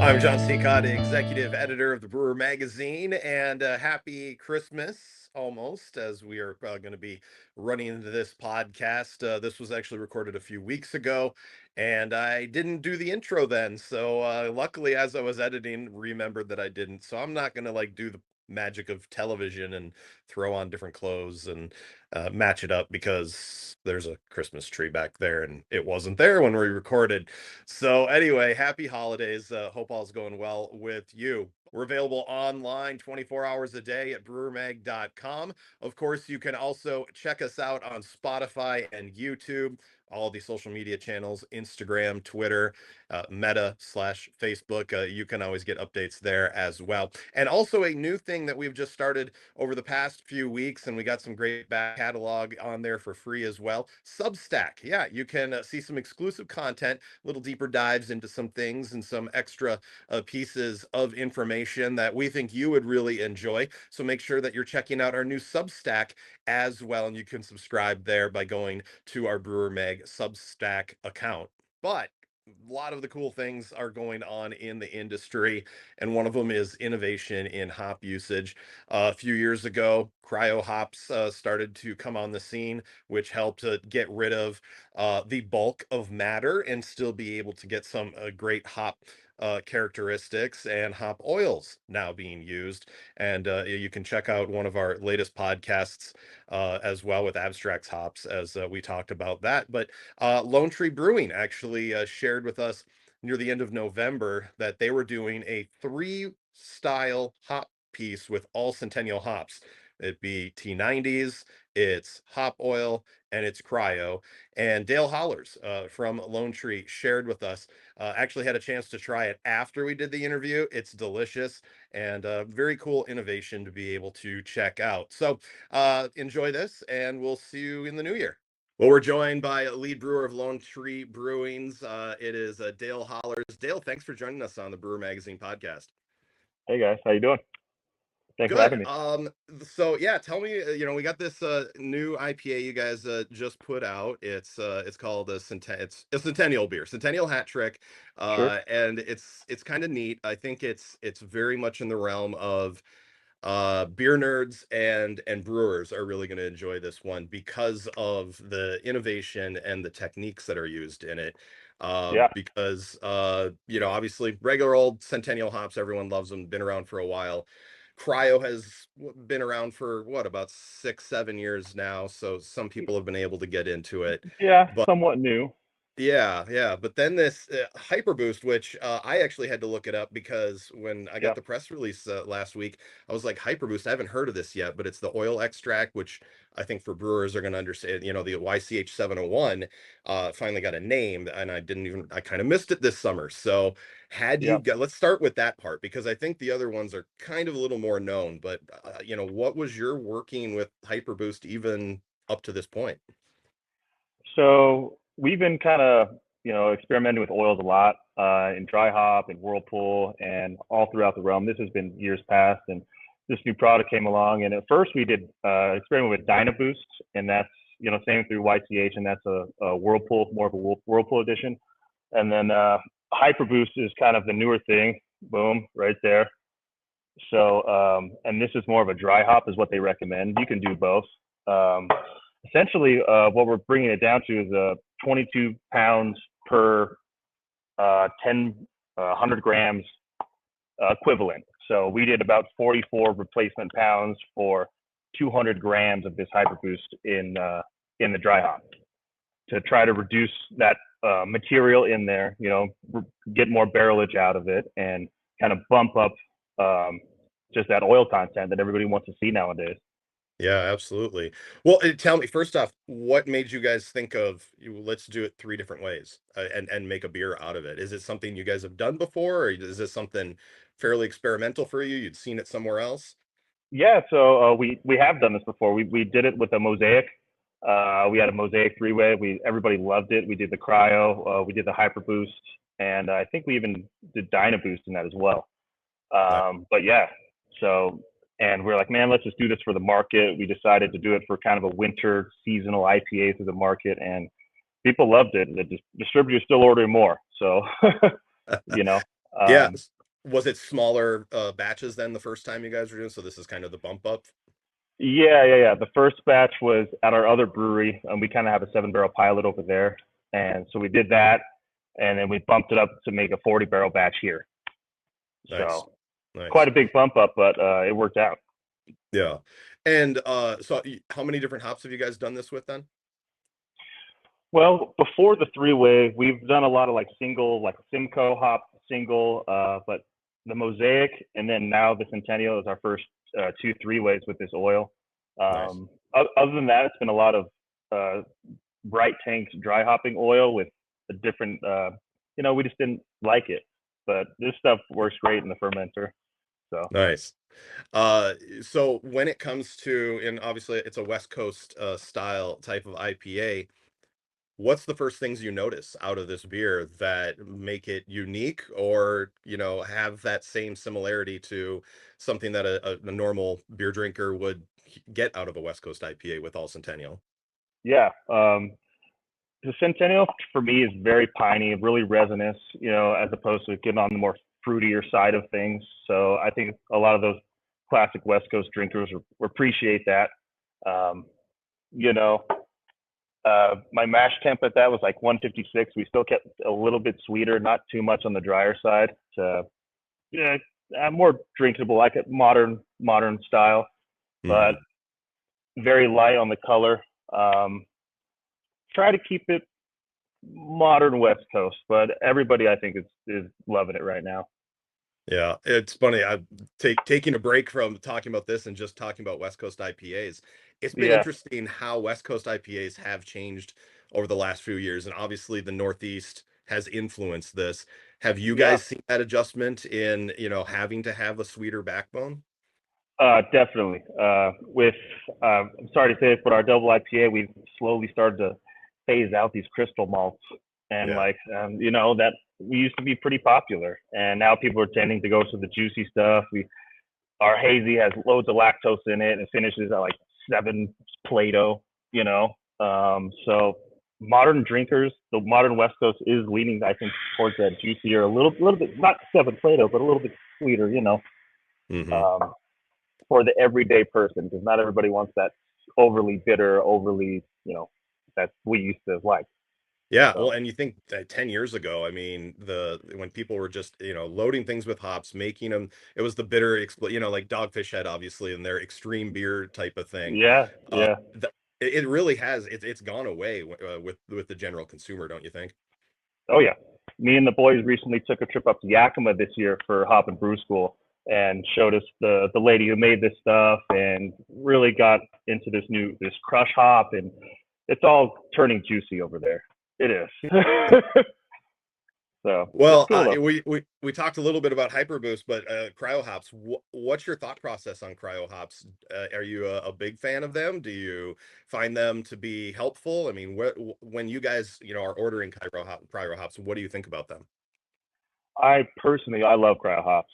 I'm John Sicotte, executive editor of the Brewer magazine, and happy Christmas almost, as we are going to be running into this podcast. This was actually recorded a few weeks ago, and I didn't do the intro then. So luckily, as I was editing, remembered that I didn't. So I'm not going to like do the magic of television and throw on different clothes and match it up because there's a Christmas tree back there and it wasn't there when we recorded. So anyway, happy holidays. Hope all's going well with you. We're available online 24 hours a day at brewermag.com. Of course, you can also check us out on Spotify and YouTube, all the social media channels, Instagram, Twitter, Meta/Facebook. You can always get updates there as well. And also a new thing that we've just started over the past few weeks, and we got some great back catalog on there for free as well. Substack. Yeah, you can see some exclusive content, little deeper dives into some things and some extra pieces of information that we think you would really enjoy. So make sure that you're checking out our new Substack as well. And you can subscribe there by going to our Brewer Mag Substack account. But a lot of the cool things are going on in the industry, and one of them is innovation in hop usage. A few years ago, Cryo hops started to come on the scene, which helped to get rid of the bulk of matter and still be able to get some great hop characteristics and hop oils now being used. And you can check out one of our latest podcasts as well with Abstracts hops as we talked about that. But Lone Tree Brewing actually shared with us near the end of November that they were doing a three style hop piece with all Centennial hops. It'd be T90s, it's hop oil, and it's cryo. And Dale Hollars from Lone Tree shared with us. Actually had a chance to try it after we did the interview. It's delicious and very cool innovation to be able to check out. So enjoy this, and we'll see you in the new year. Well, we're joined by a lead brewer of Lone Tree Brewings. It is Dale Hollars. Dale, thanks for joining us on the Brewer Magazine podcast. Hey guys, how you doing? Thanks for Good. having me. So yeah, tell me, we got this new IPA you guys just put out. It's called it's a Centennial beer, Centennial Hat Trick. Sure. And it's kind of neat. I think it's very much in the realm of beer nerds and brewers are really going to enjoy this one because of the innovation and the techniques that are used in it. Yeah. Because obviously regular old Centennial hops, everyone loves them, been around for a while. Cryo has been around for what, about 6, 7 years now, so some people have been able to get into it. Yeah, But somewhat new. yeah. But then this Hyper Boost, which I actually had to look it up because when I got Yeah. the press release last week, I was like, Hyper Boost, I haven't heard of this yet, but it's the oil extract, which I think for brewers are going to understand. The YCH 701 finally got a name, and I kind of missed it this summer. So Yeah. let's start with that part because I think the other ones are kind of a little more known. But what was your working with Hyper Boost even up to this point? So we've been kind of, experimenting with oils a lot in dry hop and whirlpool and all throughout the realm. This has been years past, and this new product came along. And at first we did experiment with Dynaboost, and that's same through YCH, and that's a whirlpool, more of a whirlpool edition. And then Hyperboost is kind of the newer thing. Boom, right there. So, and this is more of a dry hop, is what they recommend. You can do both. Um, Essentially, what we're bringing it down to is 22 pounds per 100 grams equivalent. So we did about 44 replacement pounds for 200 grams of this Hyperboost in the dry hop to try to reduce that material in there, get more barrelage out of it and kind of bump up just that oil content that everybody wants to see nowadays. Yeah, absolutely. Well, tell me first off, what made you guys think of let's do it three different ways and make a beer out of it? Is it something you guys have done before, or is this something fairly experimental for you? You'd seen it somewhere else? Yeah, so we have done this before. We did it with a mosaic. We had a mosaic three-way. Everybody loved it. We did the cryo. We did the hyper boost, and I think we even did Dynaboost in that as well. Yeah. But yeah, so and we're like, man, let's just do this for the market. We decided to do it for kind of a winter seasonal IPA through the market, and people loved it. The distributor's still ordering more. So you know, Yeah. um, Was it smaller batches than the first time you guys were doing? So this is kind of the bump up. Yeah. The first batch was at our other brewery, and we kind of have a 7 barrel pilot over there, and so we did that, and then we bumped it up to make a 40 barrel batch here. Nice, So quite nice. a big bump up, but it worked out. Yeah. And so how many different hops have you guys done this with then? Well, before the three-way, we've done a lot of like single, like Simcoe hop single, but the Mosaic, and then now the Centennial is our first two three-ways with this oil. Nice. Other than that, it's been a lot of uh, bright tanked dry hopping oil with a different, we just didn't like it, but this stuff works great in the fermenter. So Nice. So when it comes to, and obviously it's a West Coast style type of IPA, what's the first things you notice out of this beer that make it unique or, have that same similarity to something that a normal beer drinker would get out of a West Coast IPA with all Centennial? yeah, the Centennial for me is very piney, really resinous, as opposed to getting on the more fruitier side of things. So I think a lot of those classic West Coast drinkers appreciate that. Um, you know, my mash temp at that was like 156. We still kept a little bit sweeter, not too much on the drier side to yeah, more drinkable, like a modern style, but Hmm. very light on the color. Um, Try to keep it modern West Coast, but everybody I think is loving it right now. Yeah, it's funny. I taking a break from talking about this and just talking about West Coast IPAs. It's been Yeah, interesting how West Coast IPAs have changed over the last few years, and obviously the Northeast has influenced this. Have you yeah, guys seen that adjustment in, having to have a sweeter backbone? definitely. I'm sorry to say this, but our double IPA, we've slowly started to phase out these crystal malts, and Yeah. like, that we used to be pretty popular, and now people are tending to go to the juicy stuff. Our hazy has loads of lactose in it and finishes at like 7 Plato, you know. So modern drinkers, the modern West Coast is leaning, I think, towards that juicier, little bit, not 7 Plato, but a little bit sweeter, Hmm. um, for the everyday person, because not everybody wants that overly bitter, overly, that we used to like. Yeah, well, So and you think that 10 years ago, I mean, the when people were just, loading things with hops, making them, it was the bitter, like Dogfish Head, obviously, and their extreme beer type of thing. yeah, Uh, yeah. it really has, it's gone away with the general consumer, don't you think? Oh yeah. Me and the boys recently took a trip up to Yakima this year for Hop and Brew School and showed us the lady who made this stuff and really got into this crush hop, and it's all turning juicy over there. It is. So it's Well, cool though. we talked a little bit about Hyperboost, but cryo hops. What's your thought process on cryo hops? Are you a big fan of them? Do you find them to be helpful? I mean, when you guys are ordering cryo hops, what do you think about them? I love cryo hops.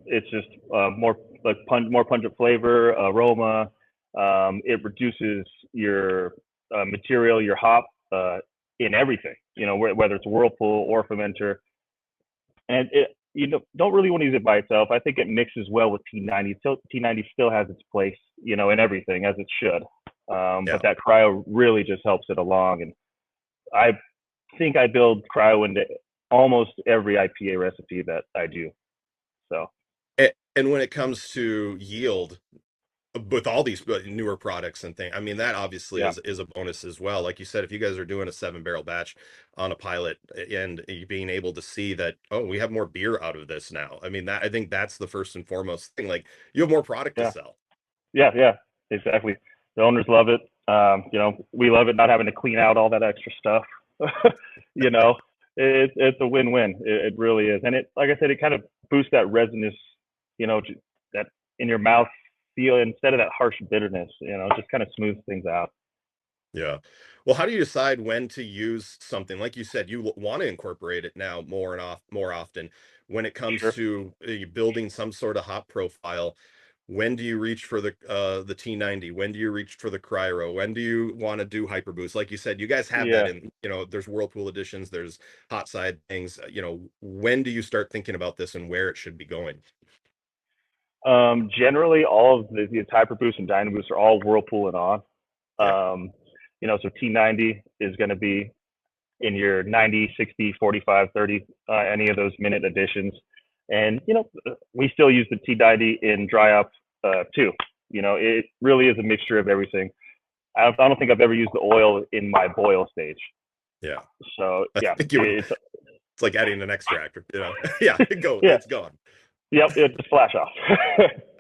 It's just more like more pungent flavor, aroma. It reduces your material, your hop, in everything. Whether it's whirlpool or fermenter, and don't really want to use it by itself. I think it mixes well with T90. T90 still has its place, in everything as it should. But Yeah. that cryo really just helps it along, and I think I build cryo into almost every IPA recipe that I do. So And when it comes to yield, with all these newer products and things, I mean, that obviously yeah, is a bonus as well. Like you said, if you guys are doing a 7 barrel batch on a pilot and you being able to see that, oh, we have more beer out of this now. I mean, that I think that's the first and foremost thing. Like you have more product to yeah, sell. yeah, exactly. The owners love it. We love it not having to clean out all that extra stuff. you know, it's a win-win. It really is, and it, like I said, it kind of boosts that resinous, that in your mouth feel instead of that harsh bitterness. Just kind of smooths things out. Yeah. Well, how do you decide when to use something? Like you said, you want to incorporate it now more often when it comes Sure. to building some sort of hop profile. When do you reach for the T90? When do you reach for the Cryo? When do you want to do Hyperboost? Like you said, you guys have that Yeah. in, there's Whirlpool editions, there's hot side things. When do you start thinking about this and where it should be going? Generally, all of these Hyperboost and Dynaboost are all Whirlpool and on. Yeah. So T90 is going to be in your 90, 60, 45, 30, any of those minute additions. And, we still use the T90 in dry up too. It really is a mixture of everything. I don't think I've ever used the oil in my boil stage. Yeah. So I yeah, think you would, it's like adding an extractor, Yeah, yeah, it's gone. yep, it just flash off.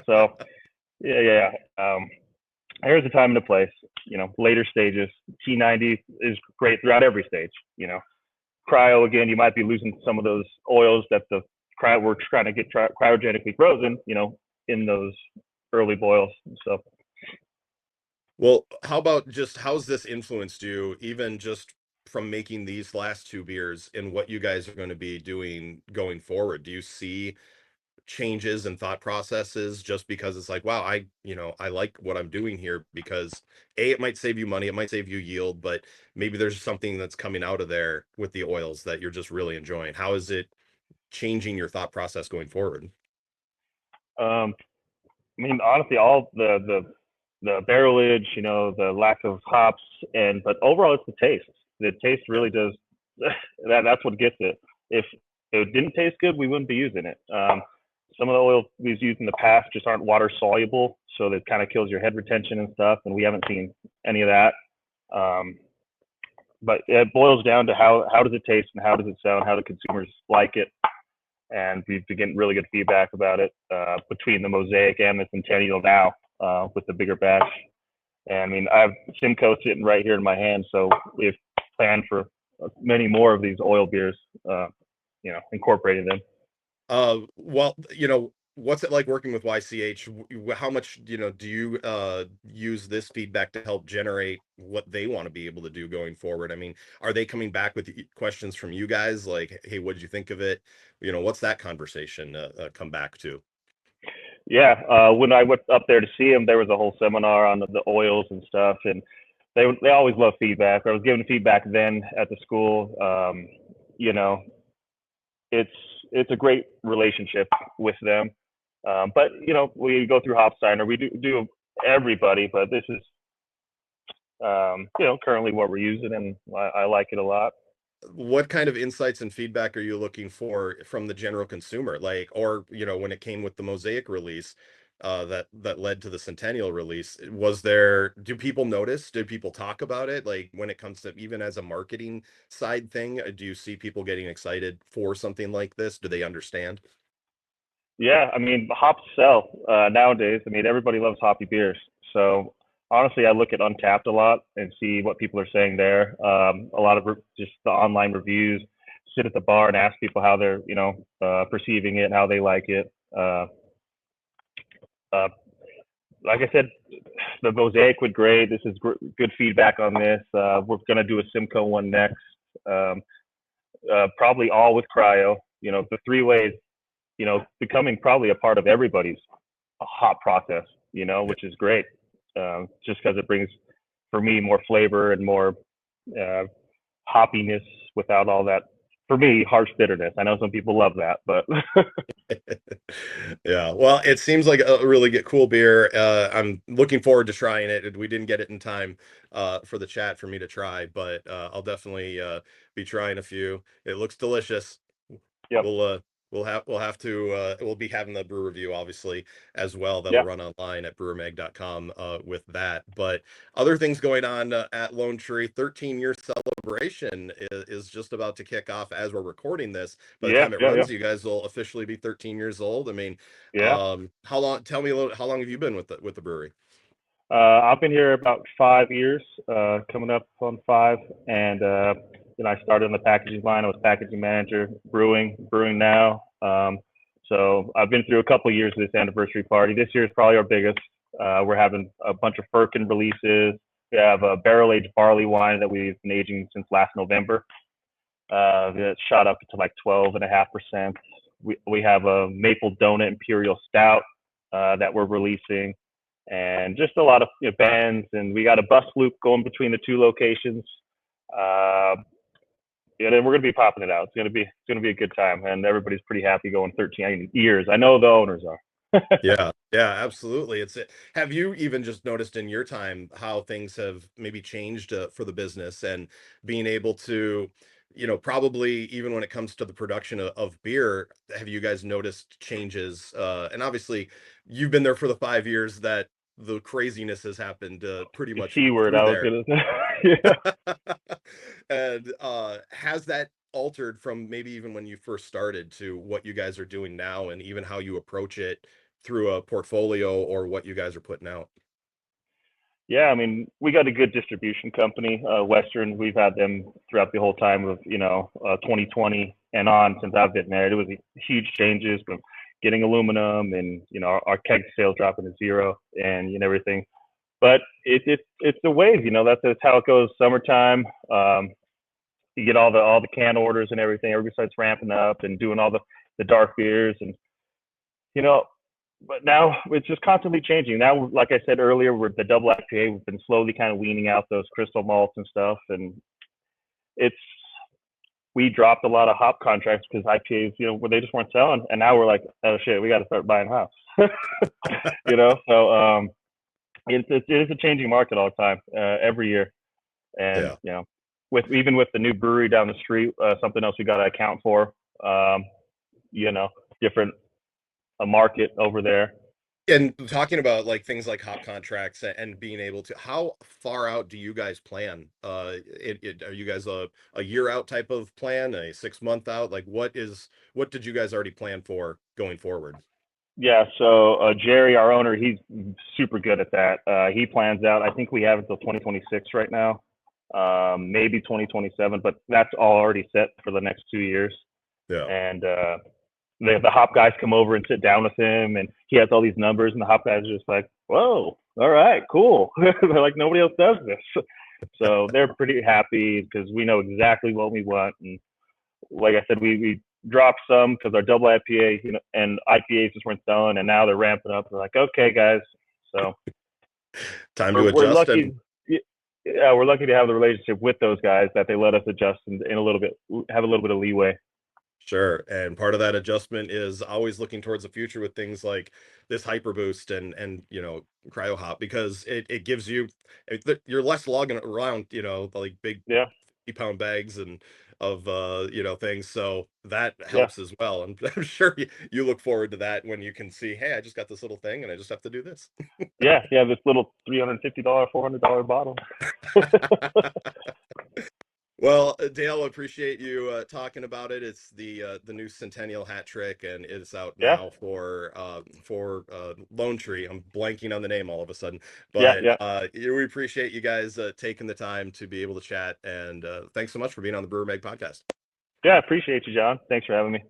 So yeah. There's a time and a place. Later stages, T90 is great throughout every stage. Cryo again, you might be losing some of those oils that the cryo we're trying to get cryogenically frozen. In those early boils. So Well, how about just how's this influenced you, even just from making these last two beers and what you guys are going to be doing going forward? Do you see changes in thought processes just because it's like, wow, I like what I'm doing here because A, it might save you money, it might save you yield, but maybe there's something that's coming out of there with the oils that you're just really enjoying. How is it changing your thought process going forward? um, honestly, all the barrelage, the lack of hops, but overall, it's the taste. The taste Yeah. really does. That's what gets it. If it didn't taste good, we wouldn't be using it. Some of the oils we've used in the past just aren't water soluble, so that kind of kills your head retention and stuff. And we haven't seen any of that. Um, but it boils down to how does it taste and how does it sound? How do consumers like it? And we've been getting really good feedback about it between the Mosaic and the Centennial now with the bigger batch. And I have Simcoe sitting right here in my hand, so we've planned for many more of these oil beers, incorporating them. Well, what's it like working with YCH? How much, do you use this feedback to help generate what they want to be able to do going forward? I mean, are they coming back with questions from you guys like, hey, what did you think of it? What's that conversation come back to? Yeah, when I went up there to see them, there was a whole seminar on the oils and stuff, and they always love feedback. I was giving feedback then at the school. You know, it's it's a great relationship with them. But we go through Hopsteiner. We do everybody, but this is currently what we're using, and I like it a lot. What kind of insights and feedback are you looking for from the general consumer? Like, or, when it came with the Mosaic release, that led to the Centennial release, do people notice? Do people talk about it? Like when it comes to even as a marketing side thing, do you see people getting excited for something like this? Do they understand? Yeah, hops sell nowadays. Everybody loves hoppy beers. So honestly, I look at Untapped a lot and see what people are saying there. A lot of just the online reviews. Sit at the bar and ask people how they're perceiving it, how they like it. Uh, like I said, the Mosaic would great. This is good feedback on this. We're gonna do a Simcoe one next. Um, Probably all with Cryo. The three ways becoming probably a part of everybody's hot process, which is great. Just because it brings, for me, more flavor and more uh, hoppiness without all that, for me, harsh bitterness. I know some people love that, but Yeah, well, it seems like a really cool beer. I'm looking forward to trying it. We didn't get it in time for the chat for me to try, but I'll definitely be trying a few. It looks delicious. yep, We'll we'll have to we'll be having the brew review obviously as well. That'll yeah, run online at brewermag.com with that. But other things going on at Lone Tree, 13-year celebration is just about to kick off as we're recording this. By the yeah, time it yeah, yeah, runs, you guys will officially be 13 years old. I mean, yeah. how long, tell me a little, how long have you been with the brewery? I've been here about 5 years, coming up on five, and I started on the packaging line. I was packaging manager, brewing now. So I've been through a couple of years of this anniversary party. This year is probably our biggest. We're having a bunch of Firkin releases. We have a barrel aged barley wine that we've been aging since last November. It shot up to like 12.5%. We have a maple donut imperial stout that we're releasing, and just a lot of bands. And we got a bus loop going between the two locations. And we're gonna be popping it out. It's gonna be a good time, and everybody's pretty happy going 13 years. I know the owners are. Yeah, yeah, absolutely. Have you even just noticed in your time how things have maybe changed for the business and being able to, probably even when it comes to the production of beer, have you guys noticed changes? And obviously, you've been there for the 5 years that the craziness has happened pretty The much C word through I was there. gonna say. Yeah. And has that altered from maybe even when you first started to what you guys are doing now and even how you approach it through a portfolio or what you guys are putting out? Yeah, I mean, we got a good distribution company, Western. We've had them throughout the whole time of 2020 and on since I've been there. It was huge changes from getting aluminum and our keg sales dropping to zero and everything. But it's a wave, that's how it goes. Summertime, you get all the can orders and everything. Everybody starts ramping up and doing all the dark beers, and you know but now it's just constantly changing. Now, like I said earlier, with the double IPA, we've been slowly kind of weaning out those crystal malts and stuff, and it's we dropped a lot of hop contracts because IPAs, where they just weren't selling, and now we're like, oh shit, we got to start buying hops. So it is a changing market all the time, every year, and Yeah. with the new brewery down the street, something else we got to account for, different a market over there. And talking about like things like hop contracts and being able to, how far out do you guys plan? Are you guys a year out type of plan, a 6 month out? Like what did you guys already plan for going forward? Yeah, so Jerry, our owner, he's super good at that. He plans out. I think we have until 2026 right now, maybe 2027, but that's all already set for the next 2 years. Yeah. And the hop guys come over and sit down with him, and he has all these numbers, and the hop guys are just like, "Whoa, all right, cool." They're like, nobody else does this, so they're pretty happy because we know exactly what we want. And like I said, we dropped some because our double IPA, and IPAs just weren't selling, and now they're ramping up. We're like, okay, guys, so Time to we're adjust lucky. and Yeah, we're lucky to have the relationship with those guys that they let us adjust in a little bit, have a little bit of leeway. sure. And part of that adjustment is always looking towards the future with things like this hyper boost and cryo hop, because it gives you, you're less logging around, like big Yeah, 50-pound bags and of things. So that yeah. helps as well. And I'm sure you look forward to that when you can see, hey, I just got this little thing and I just have to do this. Yeah, this little $350, $400 bottle. Well, Dale, appreciate you talking about it. It's the new Centennial Hat Trick, and it's out Yeah, now for Lone Tree. I'm blanking on the name all of a sudden, yeah, but yeah, we appreciate you guys taking the time to be able to chat. And thanks so much for being on the Brewer Meg podcast. yeah. Appreciate you, John. Thanks for having me.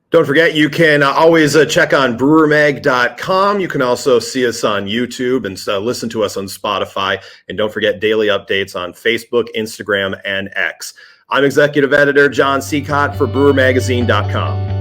Don't forget, you can always check on brewermag.com. You can also see us on YouTube and listen to us on Spotify. And don't forget daily updates on Facebook, Instagram, and X. I'm executive editor John Sicotte for brewermagazine.com.